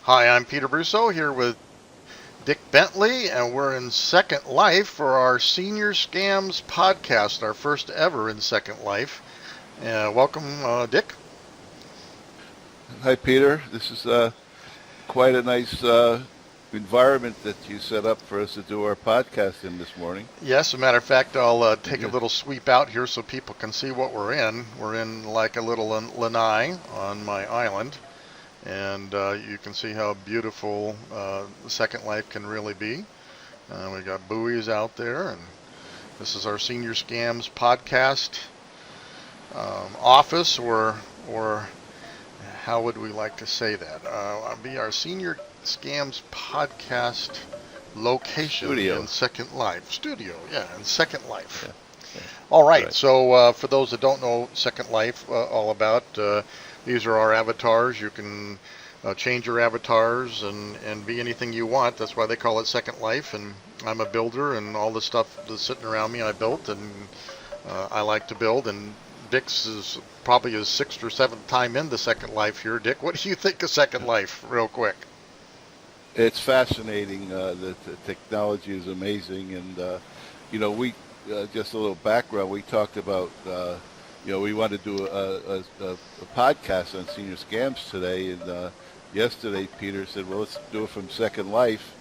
Hi, I'm Peter Brousseau here with Dick Bentley, and we're in Second Life for our Senior Scams podcast, our first ever in Second Life. Welcome, Dick. Hi, Peter. This is quite a nice environment that you set up for us to do our podcast in this morning. Yes, as a matter of fact, I'll take a Yeah. little sweep out here so people can see what we're in. We're in like a little lanai on my island, and you can see how beautiful Second Life can really be. We got buoys out there, and this is our Senior Scams podcast office, or how would we like to say that? Be our Senior Scams podcast location Studio. in Second Life studio. Yeah, in Second Life. Yeah. Yeah. All right. Right. So for those that don't know Second Life all about, these are our avatars. You can change your avatars and be anything you want. That's why they call it Second Life. And I'm a builder, and all the stuff that's sitting around me I built, and I like to build. And Dick's is probably his sixth or seventh time in the Second Life here. Dick, what do you think of Second Life, real quick? It's fascinating. The technology is amazing, and we just a little background. We talked about we want to do a podcast on senior scams today, and yesterday Peter said, "Well, let's do it from Second Life."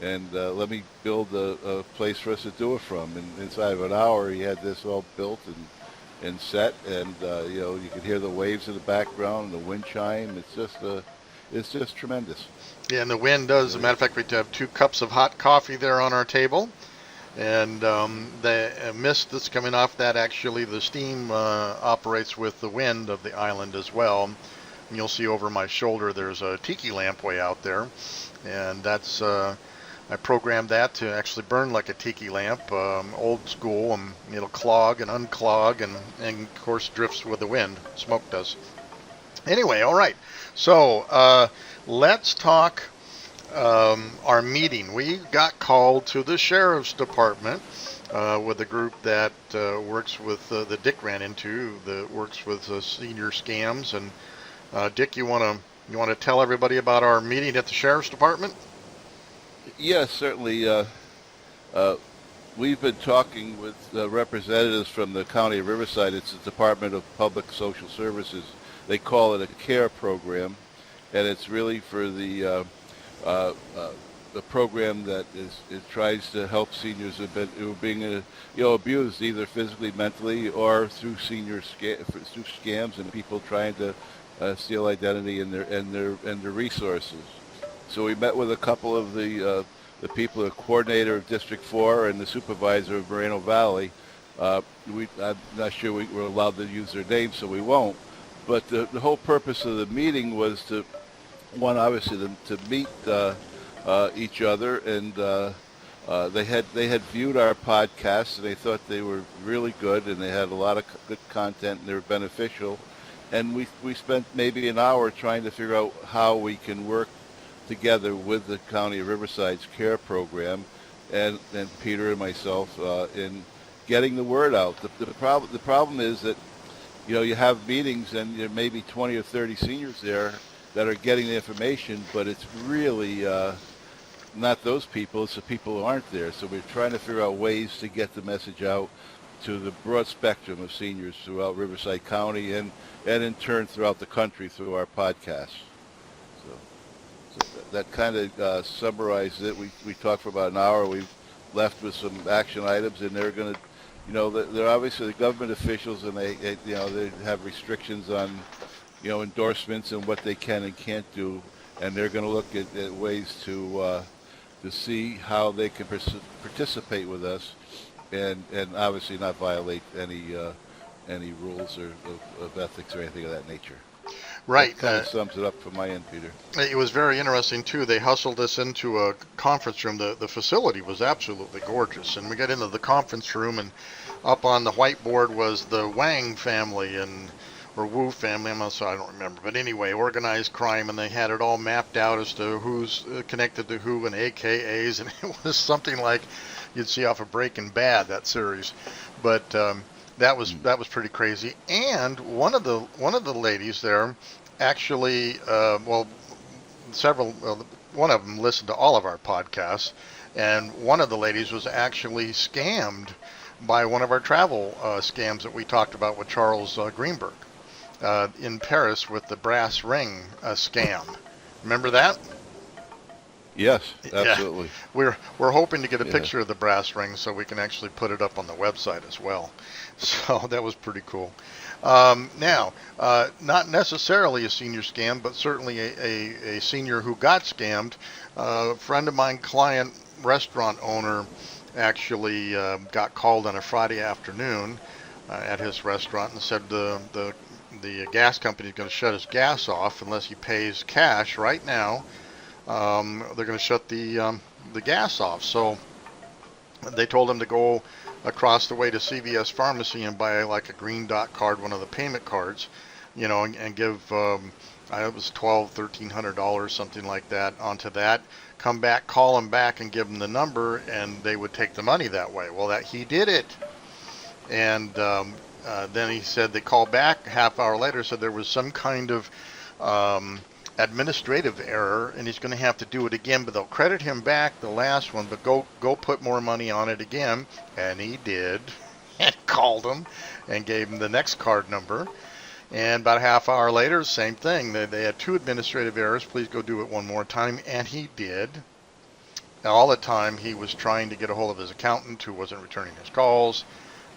And let me build a place for us to do it from. And inside of an hour, he had this all built and set, and you could hear the waves in the background, and the wind chime. It's just tremendous. Yeah, and the wind does. As a matter of fact, we have 2 cups of hot coffee there on our table. And the mist that's coming off that, actually, the steam operates with the wind of the island as well. And you'll see over my shoulder there's a tiki lamp way out there. And that's, I programmed that to actually burn like a tiki lamp, old school, and it'll clog and unclog and of course drifts with the wind. Smoke does. Anyway, all right. So let's talk our meeting. We got called to the sheriff's department with a group that works with the Dick ran into, that works with senior scams. And Dick, you want to tell everybody about our meeting at the sheriff's department? Yes, certainly. We've been talking with representatives from the County of Riverside. It's the Department of Public Social Services. They call it a CARE program, and it's really for the program that it tries to help seniors who are being abused, either physically, mentally, or through through scams and people trying to steal identity and their resources. So we met with a couple of the people, the coordinator of District 4 and the supervisor of Moreno Valley. I'm not sure we're allowed to use their names, so we won't. But the whole purpose of the meeting was to, one, obviously, to meet each other, and they had viewed our podcasts, and they thought they were really good, and they had a lot of good content, and they were beneficial. And we spent maybe an hour trying to figure out how we can work together with the County of Riverside's CARE program, and Peter and myself in getting the word out. The problem is that you have meetings and there may be 20 or 30 seniors there that are getting the information, but it's really not those people, it's the people who aren't there. So we're trying to figure out ways to get the message out to the broad spectrum of seniors throughout Riverside County and in turn throughout the country through our podcasts. So that kind of summarizes it. We talked for about an hour. We left with some action items, and they're going to, they're obviously the government officials, and they have restrictions on, endorsements and what they can and can't do, and they're going to look at ways to see how they can participate with us, and obviously not violate any rules of ethics or anything of that nature. Right. That kind of sums it up from my end, Peter. It was very interesting, too. They hustled us into a conference room. The facility was absolutely gorgeous. And we got into the conference room, and up on the whiteboard was the Wang family, or Wu family. I don't remember. But anyway, organized crime, and they had it all mapped out as to who's connected to who and AKAs. And it was something like you'd see off of Breaking Bad, that series. But that was pretty crazy. And one of the ladies there actually, one of them listened to all of our podcasts, and one of the ladies was actually scammed by one of our travel scams that we talked about with Charles Greenberg in Paris with the brass ring scam. Remember that? Yes, Yeah, absolutely. we're hoping to get a Yeah. picture of the brass ring so we can actually put it up on the website as well. So that was pretty cool. Now, not necessarily a senior scam, but certainly a senior who got scammed. A friend of mine, client, restaurant owner, actually got called on a Friday afternoon at his restaurant and said the gas company is going to shut his gas off unless he pays cash right now. They're going to shut the gas off. So they told him to go across the way to CVS Pharmacy and buy like a green dot card, one of the payment cards, and give it was $1,200-$1,300, something like that, onto that. Come back, call him back, and give him the number, and they would take the money that way. Well, that he did it, and then he said they called back half hour later, said there was some kind of administrative error, and he's going to have to do it again, but they'll credit him back the last one, but go put more money on it again. And he did, and called him and gave him the next card number. And about a half hour later, same thing. They had two administrative errors. Please go do it one more time. And he did. Now, all the time he was trying to get a hold of his accountant, who wasn't returning his calls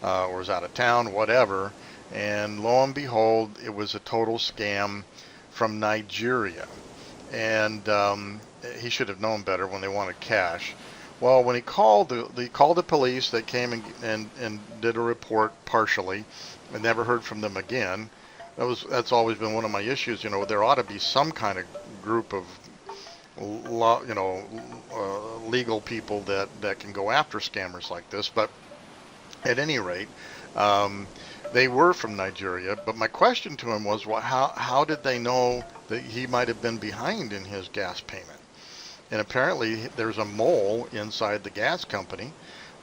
or was out of town, whatever. And lo and behold, it was a total scam from Nigeria. And he should have known better when they wanted cash. Well, when he called the police, they came and did a report partially, and never heard from them again. That's always been one of my issues. There ought to be some kind of group of legal people that can go after scammers like this. But at any rate, they were from Nigeria. But my question to him was, well, how did they know that he might have been behind in his gas payment? And apparently there's a mole inside the gas company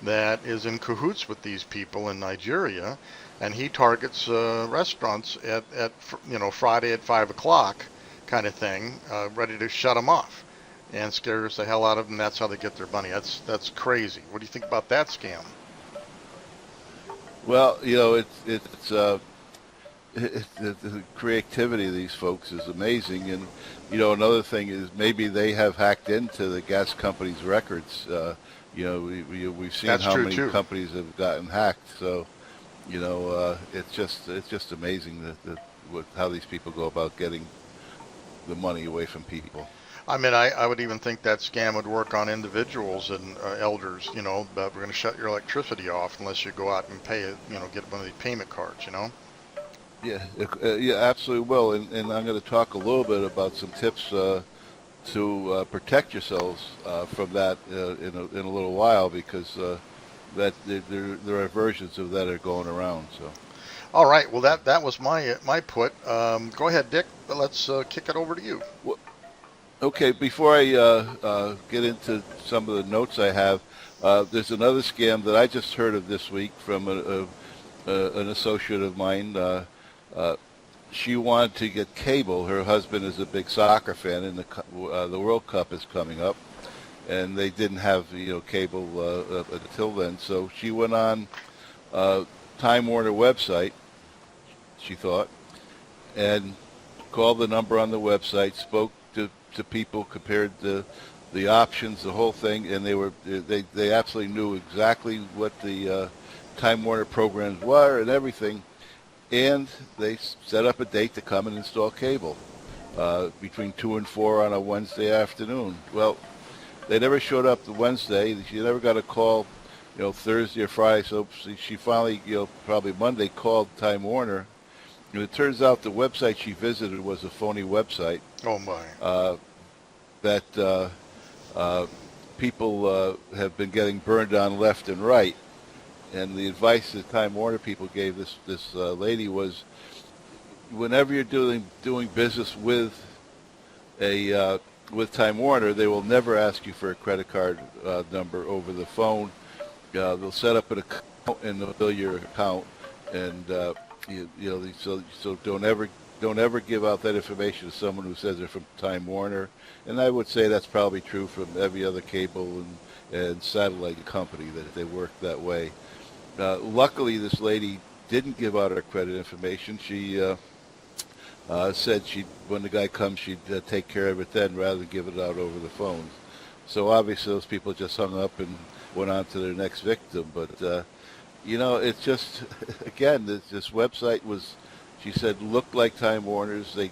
that is in cahoots with these people in Nigeria, and he targets restaurants at Friday at 5 o'clock kind of thing, ready to shut them off and scares the hell out of them. That's how they get their money. That's crazy. What do you think about that scam? Well, the creativity of these folks is amazing, and another thing is maybe they have hacked into the gas company's records. We've seen That's how true many too. companies have gotten hacked. So, it's just amazing how these people go about getting the money away from people. I mean, I would even think that scam would work on individuals and elders, but we're going to shut your electricity off unless you go out and pay it, get one of these payment cards. Yeah, absolutely will. And I'm going to talk a little bit about some tips to protect yourselves from that in a little while, because that there are versions of that are going around. So. All right. Well, that was my put. Go ahead, Dick. Let's kick it over to you. Well, okay, before I get into some of the notes I have, there's another scam that I just heard of this week from an associate of mine. She wanted to get cable. Her husband is a big soccer fan, and the World Cup is coming up, and they didn't have cable until then. So she went on Time Warner website, she thought, and called the number on the website, spoke to people, compared the options, the whole thing, and they absolutely knew exactly what the Time Warner programs were and everything, and they set up a date to come and install cable between 2 and 4 on a Wednesday afternoon. Well, they never showed up the Wednesday. She never got a call, Thursday or Friday. So she finally, probably Monday, called Time Warner. And it turns out the website she visited was a phony website. Oh my! That people have been getting burned on left and right. And the advice that Time Warner people gave this lady was, whenever you're doing business with with Time Warner, they will never ask you for a credit card number over the phone. They'll set up an account and they'll bill your account, and so don't ever give out that information to someone who says they're from Time Warner, and I would say that's probably true from every other cable and satellite company that they work that way. Luckily, this lady didn't give out her credit information. She said when the guy comes, she'd take care of it then rather than give it out over the phone. So obviously those people just hung up and went on to their next victim. But, it's just, again, this website was, she said, looked like Time Warner's. They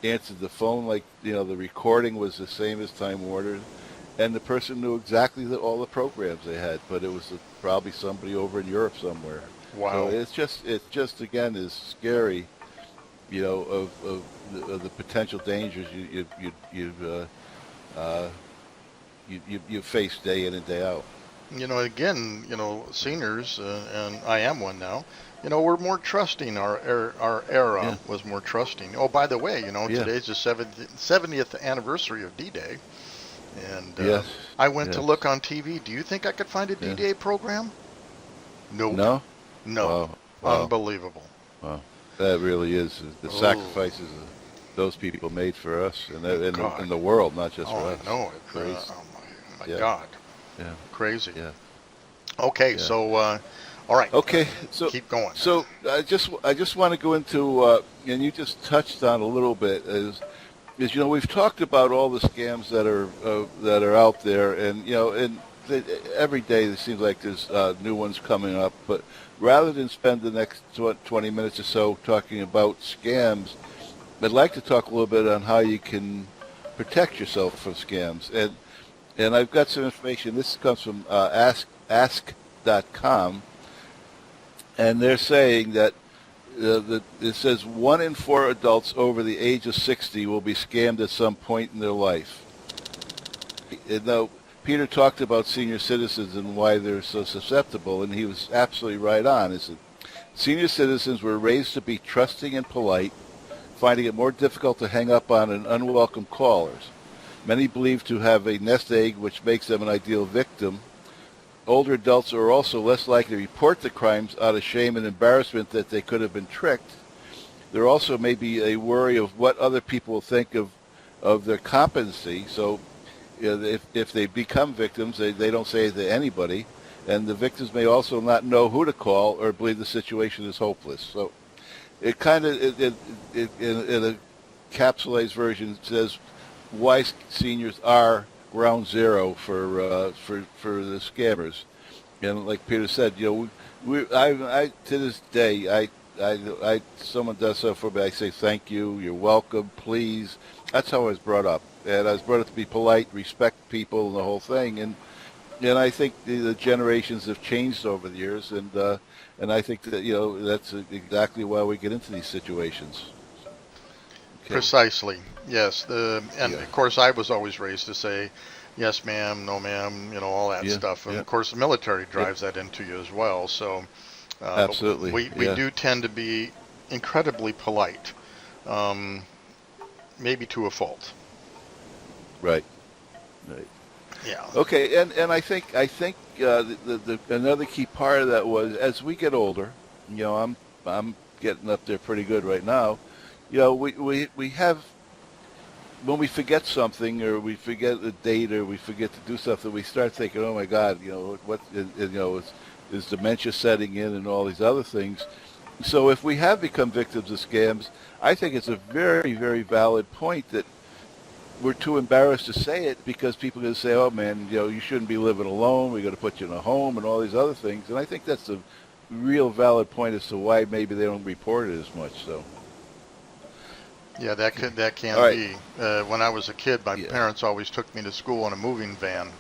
answered the phone like, the recording was the same as Time Warner's. And the person knew exactly all the programs they had, but it was probably somebody over in Europe somewhere. Wow. So it's just again is scary, of the potential dangers you face day in and day out. Again, seniors, and I am one now. We're more trusting. Our era Yeah. was more trusting. Oh, by the way, Yeah. today's the 70th anniversary of D-Day, and Yes. I went to Yes. look on TV. Do you think I could find a Yeah. D-Day program? Nope. No. No. Wow. Wow. Unbelievable. Wow. That really is the Oh. sacrifices those people made for us and God. in the world, not just Oh, for us. I know it. Crazy. Oh my Yeah. God. Yeah. Crazy. Yeah. Okay, Yeah. so all right. Okay. So Keep going. So I just want to go into and you just touched on a little bit is we've talked about all the scams that are out there, and every day it seems like there's new ones coming up. But rather than spend the next 20 minutes or so talking about scams, I'd like to talk a little bit on how you can protect yourself from scams. And I've got some information. This comes from ask.com, and they're saying that it says 1 in 4 adults over the age of 60 will be scammed at some point in their life. And now, Peter talked about senior citizens and why they're so susceptible, and he was absolutely right on. He said, senior citizens were raised to be trusting and polite, finding it more difficult to hang up on unwelcome callers. Many believe to have a nest egg, which makes them an ideal victim. Older adults are also less likely to report the crimes out of shame and embarrassment that they could have been tricked. There also may be a worry of what other people will think of their competency. So if they become victims, they don't say it to anybody. And the victims may also not know who to call or believe the situation is hopeless. So it kind of, in a capsulized version, says why seniors are ground zero for the scammers. And like Peter said, I to this day, someone does something for me, I say thank you, you're welcome, please. That's how I was brought up, and I was brought up to be polite, respect people, and the whole thing. And I think the generations have changed over the years, and I think that that's exactly why we get into these situations. Okay. Precisely. Yes. And Yeah. of course, I was always raised to say, yes, ma'am, no, ma'am, all that Yeah, stuff. And yeah. of course, the military drives that into you as well. So Absolutely. we Yeah. do tend to be incredibly polite, maybe to a fault. Right. Right. Yeah. Okay, and I think the another key part of that was as we get older, I'm getting up there pretty good right now. We have, when we forget something or we forget a date or we forget to do something, we start thinking, oh my God, what is dementia setting in and all these other things. So if we have become victims of scams, I think it's a very, very valid point that we're too embarrassed to say it because people are going to say, oh man, you shouldn't be living alone. We're going to put you in a home and all these other things. And I think that's a real valid point as to why maybe they don't report it as much. So. Yeah, that can All right. be. When I was a kid, my Yeah. parents always took me to school in a moving van.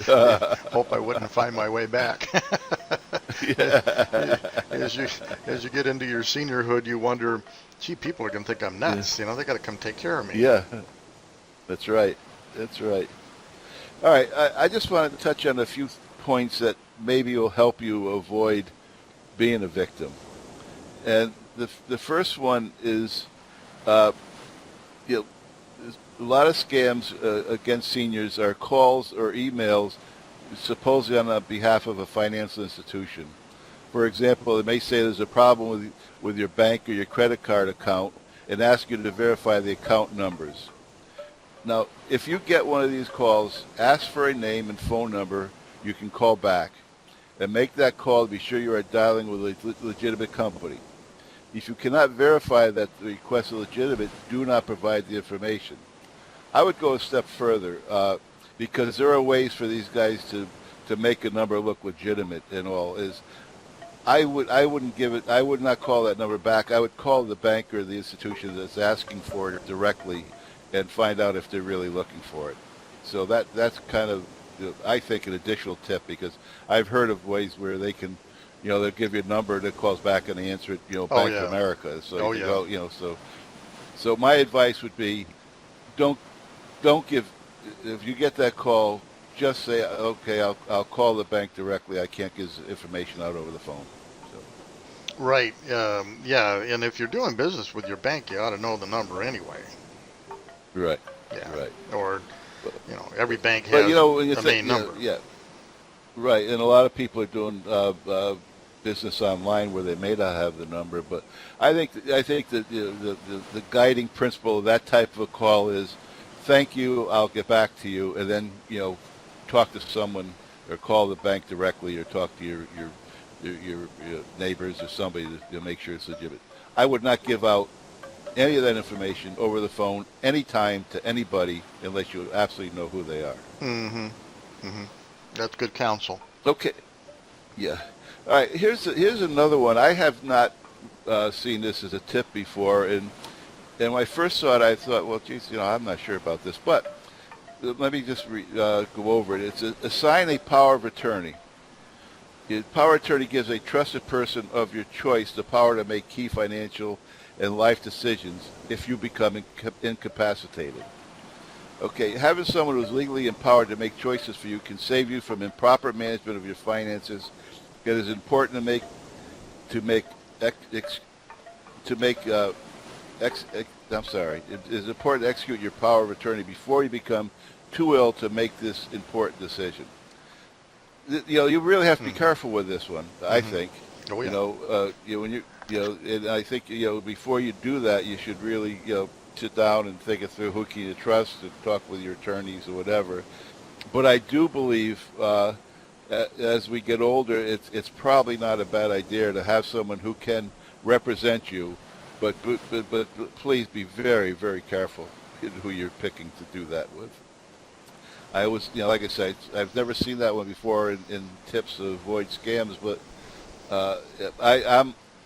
Hope I wouldn't find my way back. Yeah. As you get into your seniorhood, you wonder, gee, people are going to think I'm nuts. They got to come take care of me. Yeah, that's right. That's right. All right, I just wanted to touch on a few points that maybe will help you avoid being a victim. And the first one is, a lot of scams against seniors are calls or emails supposedly on behalf of a financial institution. For example, it may say there's a problem with your bank or your credit card account and ask you to verify the account numbers. Now, if you get one of these calls, ask for a name and phone number you can call back, and make that call to be sure you are dialing with a legitimate company. If you cannot verify that the request is legitimate, do not provide the information. I would go a step further, because there are ways for these guys to make a number look legitimate and all. I would not call that number back. I would call the bank or the institution that's asking for it directly and find out if they're really looking for it. So that's kind of, I think, an additional tip, because I've heard of ways where they can, they'll give you a number that calls back and they answer it, Bank of America. So so my advice would be, don't give, if you get that call, just say, okay, I'll call the bank directly. I can't give information out over the phone. So. Right. Yeah. And if you're doing business with your bank, you ought to know the number anyway. Right. Yeah. Right. Or, every bank has a main number. Yeah. Right. And a lot of people are doing business online where they may not have the number, but I think that the guiding principle of that type of a call is, thank you, I'll get back to you, and then talk to someone or call the bank directly or talk to your neighbors or somebody to make sure it's legitimate. I would not give out any of that information over the phone anytime to anybody unless you absolutely know who they are. Mm-hmm. Mm-hmm. That's good counsel. Okay. Yeah. All right. Here's another one. I have not seen this as a tip before, and when I first saw it, I thought, well, geez, I'm not sure about this, but let me just go over it. It's assign a power of attorney. The power of attorney gives a trusted person of your choice the power to make key financial and life decisions if you become incapacitated. Okay, having someone who's legally empowered to make choices for you can save you from improper management of your finances. It is important It is important to execute your power of attorney before you become too ill to make this important decision. You really have to be careful with this one, I think. Oh, yeah. When and I think, before you do that, you should really, sit down and think it through. Who can you trust, and talk with your attorneys or whatever. But I do believe, as we get older, it's probably not a bad idea to have someone who can represent you. But please be very, very careful who you're picking to do that with. I always, like I said, I've never seen that one before in tips to avoid scams, but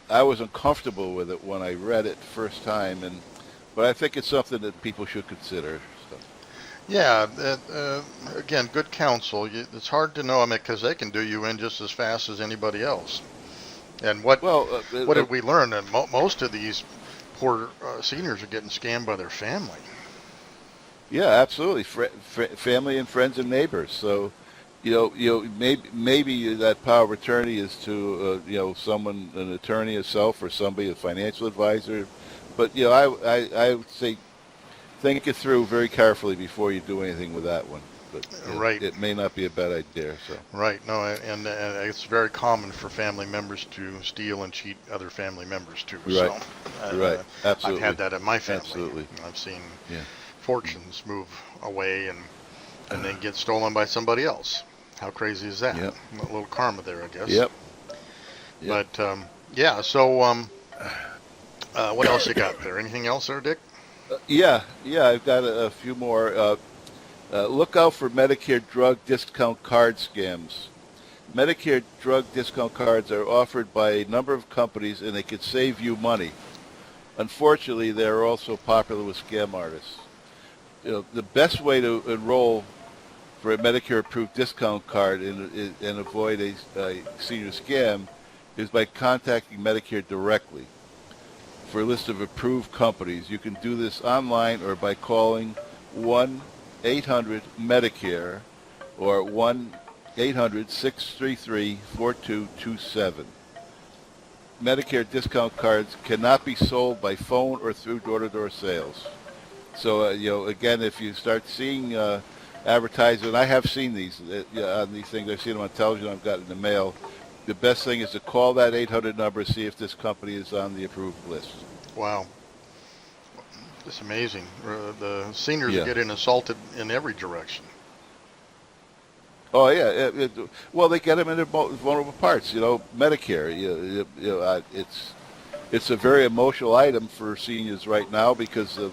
I was uncomfortable with it when I read it first time, but I think it's something that people should consider. So. Yeah, again, good counsel. It's hard to know, because they can do you in just as fast as anybody else. And what did we learn? That most of these poor seniors are getting scammed by their family. Yeah, absolutely, family and friends and neighbors. So, maybe that power of attorney is to someone, an attorney itself, or somebody, a financial advisor. But I would say think it through very carefully before you do anything with that one. But right. It may not be a bad idea. So. Right. No, and it's very common for family members to steal and cheat other family members too. Right. So, right. Absolutely. I've had that in my family. Absolutely. I've seen fortunes move away and then get stolen by somebody else. How crazy is that? Yep. A little karma there, I guess. Yep. But So what else you got there? Anything else there, Dick? Yeah. I've got a few more. Look out for Medicare drug discount card scams. Medicare drug discount cards are offered by a number of companies, and they could save you money. Unfortunately, they are also popular with scam artists. The best way to enroll for a Medicare-approved discount card and avoid a senior scam is by contacting Medicare directly for a list of approved companies. You can do this online or by calling 1-800-MEDICARE or 1-800-633-4227. Medicare discount cards cannot be sold by phone or through door-to-door sales. So, again, if you start seeing advertisements, I have seen these on these things. I've seen them on television. I've gotten in the mail. the best thing is to call that 800 number, see if this company is on the approved list. Wow. It's amazing. The seniors are Yeah. getting assaulted in every direction. Oh yeah. Well, they get them in their vulnerable parts. Medicare. It's a very emotional item for seniors right now because of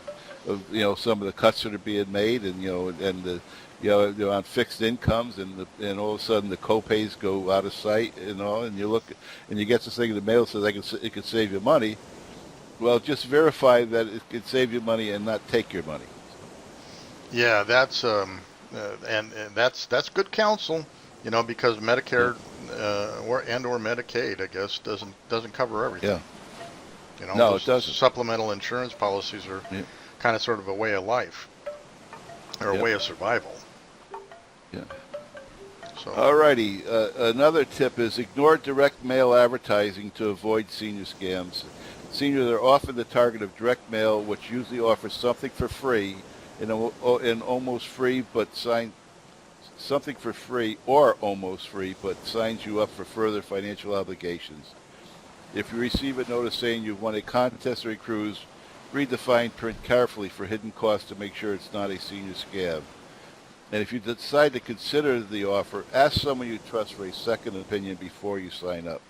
some of the cuts that are being made, and they're on fixed incomes, and all of a sudden the co-pays go out of sight, and you look and you get this thing in the mail that says it can save you money. Well, just verify that it can save you money and not take your money. Yeah, that's and that's good counsel, because Medicare or Medicaid, I guess, doesn't cover everything. Yeah. No, Those it doesn't. supplemental insurance policies are kind of sort of a way of life or a way of survival. Yeah. So. Alrighty. Another tip is ignore direct mail advertising to avoid senior scams. Seniors are often the target of direct mail, which usually offers something for free, and almost free, but something for free or almost free, but signs you up for further financial obligations. If you receive a notice saying you've won a contest or a cruise, read the fine print carefully for hidden costs to make sure it's not a senior scam. And if you decide to consider the offer, ask someone you trust for a second opinion before you sign up.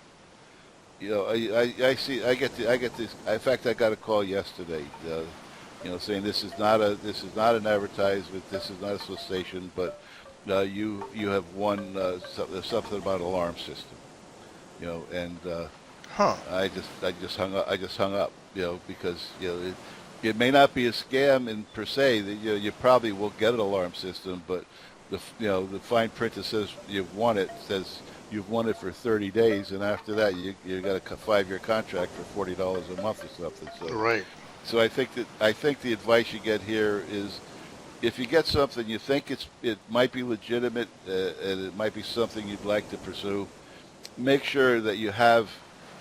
I get this. In fact, I got a call yesterday, saying this is not an advertisement, this is not a solicitation, but you have won something about alarm system, and I just hung up, because it may not be a scam per se. You probably will get an alarm system, but the fine print that says you've won it says you've won it for 30 days, and after that you got a 5-year contract for $40 a month or something. So Right. So I think the advice you get here is, if you get something you think it might be legitimate, and it might be something you'd like to pursue, make sure that you have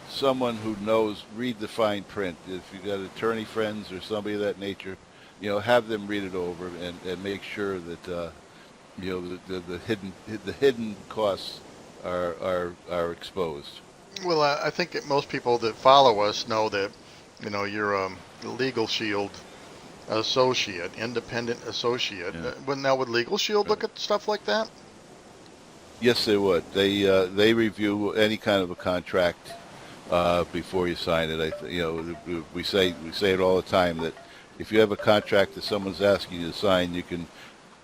someone who knows, read the fine print. If you've got attorney friends or somebody of that nature, have them read it over and make sure that the hidden costs are exposed. Well, I think that most people that follow us know that, you're a Legal Shield associate, independent associate. Yeah. Now, would Legal Shield look at stuff like that? Yes, they would. They review any kind of a contract before you sign it. We say it all the time that if you have a contract that someone's asking you to sign, you can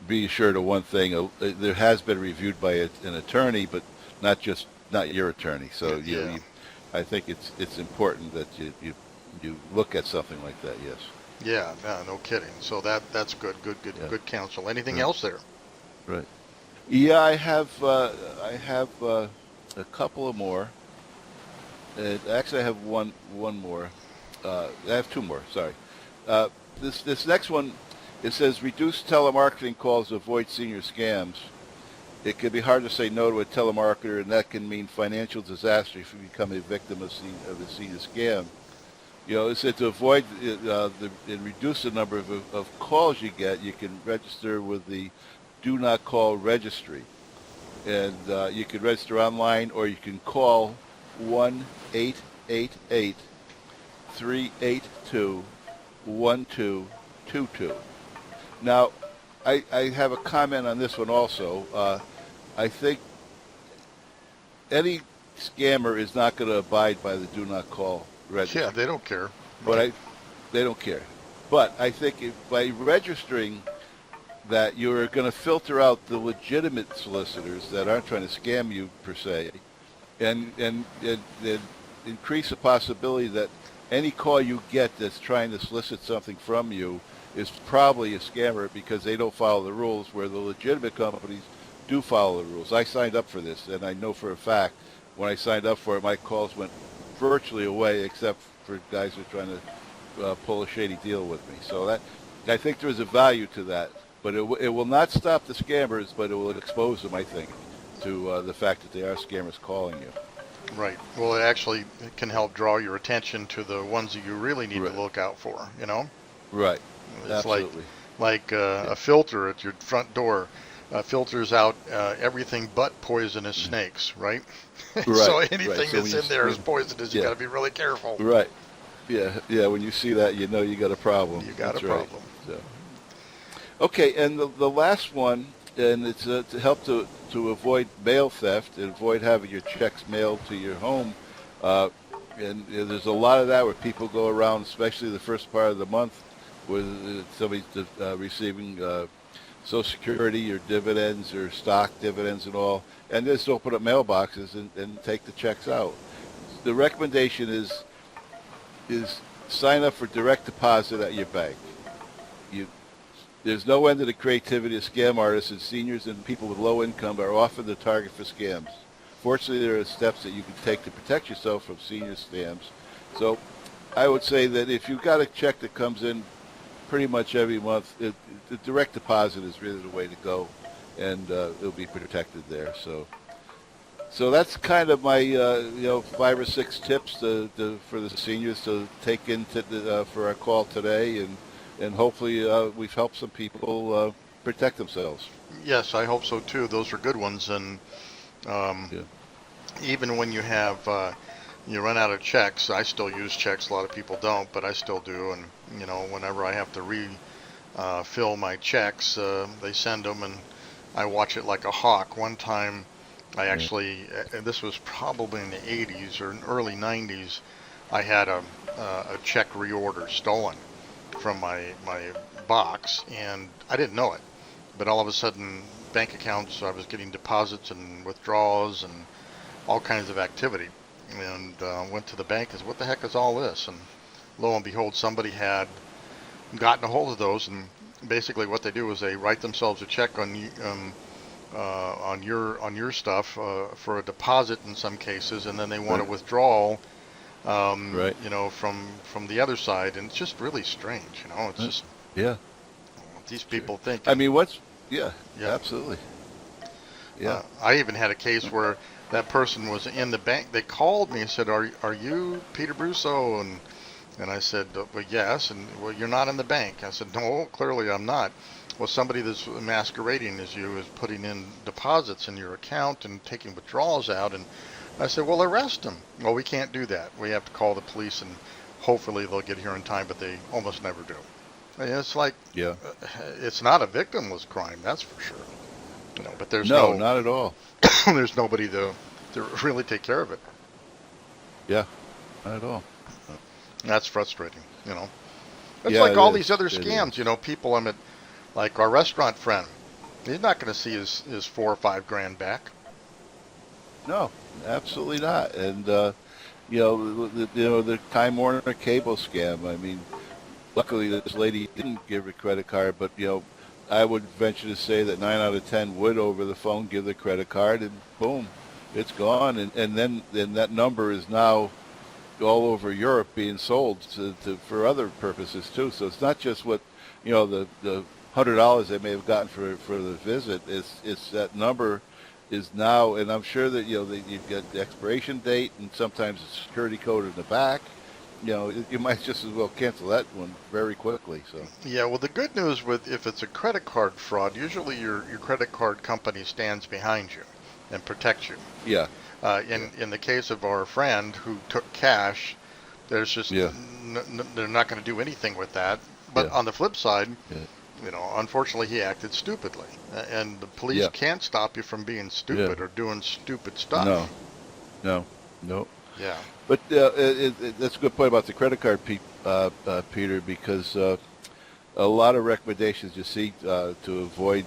be assured of one thing: there has been reviewed by an attorney, but not your attorney. So I think it's important that you look at something like that. Yes. Yeah, no kidding. So that's good counsel. Anything else there? Right. Yeah, I have a couple of more. Actually, I have one more. I have two more. Sorry. This next one, it says reduce telemarketing calls to avoid senior scams. It can be hard to say no to a telemarketer, and that can mean financial disaster if you become a victim of a senior scam. It said to avoid and reduce the number of calls you get, you can register with the Do Not Call registry, and you can register online, or you can call 1-888-382-1222. Now, I have a comment on this one also. I think any scammer is not going to abide by the Do Not Call registry. Yeah, they don't care. But they don't care. But I think by registering that, you're going to filter out the legitimate solicitors that aren't trying to scam you per se, and increase the possibility that any call you get that's trying to solicit something from you is probably a scammer, because they don't follow the rules, where the legitimate companies do follow the rules. I signed up for this, and I know for a fact when I signed up for it, my calls went virtually away, except for guys who are trying to pull a shady deal with me. So I think there's a value to that, but it will not stop the scammers, but it will expose them, I think, to the fact that they are scammers calling you. Right. Well, it can help draw your attention to the ones that you really need to look out for. Right. It's Absolutely. like a filter at your front door. filters out everything but poisonous snakes, right? Right, So right. anything So that's in there is poisonous. You got yeah, to be really careful. right. Yeah, yeah. When you see that, you know you got a problem. You got a That's right. problem. So, okay, and the last one, and it's to help to avoid mail theft and avoid having your checks mailed to your home. Uh, and there's a lot of that where people go around, especially the first part of the month, where somebody's receiving Social Security or dividends or stock dividends and all, and just open up mailboxes and take the checks out. The recommendation is sign up for direct deposit at your bank. You There's no end to the creativity of scam artists, and seniors and people with low income are often the target for scams. Fortunately, there are steps that you can take to protect yourself from senior scams. So I would say that if you've got a check that comes in pretty much every month, the direct deposit is really the way to go, and it'll be protected there. So that's kind of my 5 or 6 tips for the seniors to take into for our call today, and hopefully we've helped some people protect themselves. Yes, I hope so too. Those are good ones, and Yeah. even when you have you run out of checks, I still use checks. A lot of people don't, but I still do. And whenever I have to refill my checks, they send them, and I watch it like a hawk. One time, I actually, and this was probably in the 80s or early 90s, I had a check reorder stolen from my box, and I didn't know it. But all of a sudden, bank accounts, I was getting deposits and withdrawals and all kinds of activity. And went to the bank and said, what the heck is all this? And lo and behold, somebody had gotten a hold of those, and basically what they do is they write themselves a check on your stuff for a deposit in some cases, and then they want a withdrawal Right. from the other side, and it's just really strange. It's just Yeah. what these people think. I mean, yeah, absolutely. Yeah. I even had a case where that person was in the bank. They called me and said, "Are you Peter Brusso?" And I said, "Well, yes." And, "Well, you're not in the bank." I said, "No, clearly I'm not." "Well, somebody that's masquerading as you is putting in deposits in your account and taking withdrawals out." And I said, "Well, arrest him." "Well, we can't do that. We have to call the police, and hopefully they'll get here in time," but they almost never do. And it's like, Yeah. it's not a victimless crime, that's for sure. But there's No, not at all. there's nobody to really take care of it. Yeah, not at all. That's frustrating. It's Yeah, like it all is. these other It scams. is. People like our restaurant friend. He's not going to see his 4 or 5 grand back. No, absolutely not. And the Time Warner cable scam. I mean, luckily this lady didn't give a credit card, but I would venture to say that 9 out of 10 would over the phone give the credit card, and boom, it's gone. And then that number is now all over Europe being sold for other purposes too. So it's not just what the $100 they may have gotten for the visit. It's that number is now, and I'm sure that you've got the expiration date and sometimes a security code in the back. You might just as well cancel that one very quickly. So Yeah, well, the good news if it's a credit card fraud, usually your credit card company stands behind you and protects you. yeah, In the case of our friend who took cash, there's just Yeah. they're not going to do anything with that. But Yeah. on the flip side, Yeah. unfortunately, he acted stupidly, and the police Yeah. can't stop you from being stupid or doing stupid stuff. no. Yeah. But that's a good point about the credit card, Peter, because a lot of recommendations you see to avoid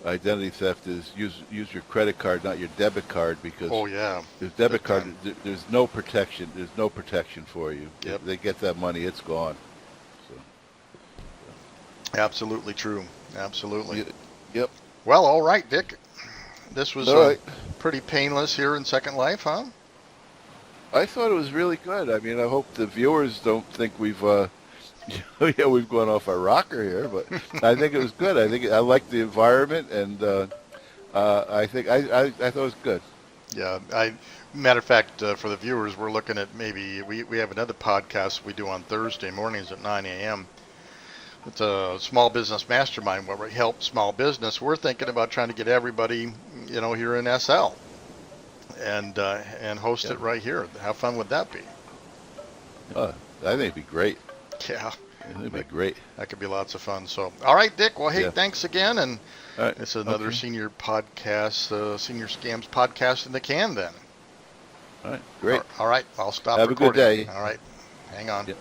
identity theft is use your credit card, not your debit card, because Oh yeah. the debit Big card, time. there's no protection. There's no protection for you. Yep. If they get that money, it's gone. So, Absolutely true. Absolutely. yep. Well, all right, Dick. This was All right. pretty painless here in Second Life, huh? I thought it was really good. I mean, I hope the viewers don't think we've we've gone off our rocker here, but I think it was good. I liked the environment, and I think I thought it was good. Yeah. Matter of fact, for the viewers, we're looking at maybe we have another podcast we do on Thursday mornings at 9 a.m. it's a small business mastermind where we help small business. We're thinking about trying to get everybody, here in SL and host Yeah. it right here. How fun would that be? I think it'd be great. Yeah, I think it'd be great. that could be lots of fun. So, all right, Dick. Well, hey, Yeah. thanks again, and All right. it's another Okay. senior podcast, senior scams podcast in the can. Then, All right. Great. all right, I'll stop Have a good recording. day. All right, hang on. Yeah.